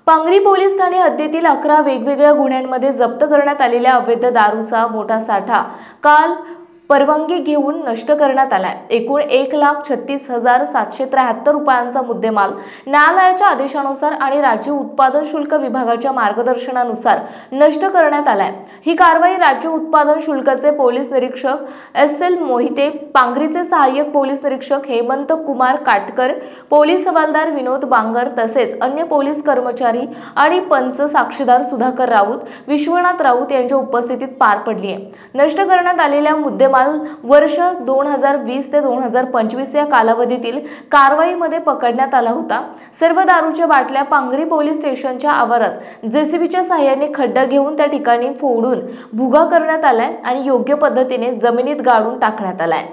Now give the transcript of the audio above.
Pangri police Thane हद्दीतील 11 वेगवेगळ्या गुन्ह्यांमध्ये जप्त करण्यात आलेल्या अवैध दारूचा मोठा साठा काल परवानगी घेऊन नष्ट करण्यात आलाय। एकूण 1,36,773 रुपयांचा मुद्देमाल न्यायालयाच्या आदेशानुसार आणि राज्य उत्पादन शुल्क विभागाच्या मार्गदर्शनानुसार नष्ट करण्यात आलाय। ही कारवाई राज्य उत्पादन शुल्काचे पोलीस निरीक्षक SL मोहिते, पांगरीचे सहाय्यक पोलीस निरीक्षक हेमंत कुमार काटकर, पोलीस हवालदार विनोद बांगर तसेच अन्य पोलीस कर्मचारी आणि पंच साक्षीदार सुधाकर राऊत, विश्वनाथ राऊत यांच्या उपस्थितीत पार पडली आहे। नष्ट करण्यात आलेल्या मुद्देमाल वर्ष 2020 ते 2025 या कालावधीतील कारवाईमध्ये पकडण्यात आला होता। सर्व दारूच्या बाटल्या पांगरी पोलीस स्टेशनच्या आवारात जेसीबीच्या सहाय्याने खड्डा घेऊन त्या ठिकाणी फोडून भुगा करण्यात आलाय आणि योग्य पद्धतीने जमिनीत गाडून टाकण्यात आलाय।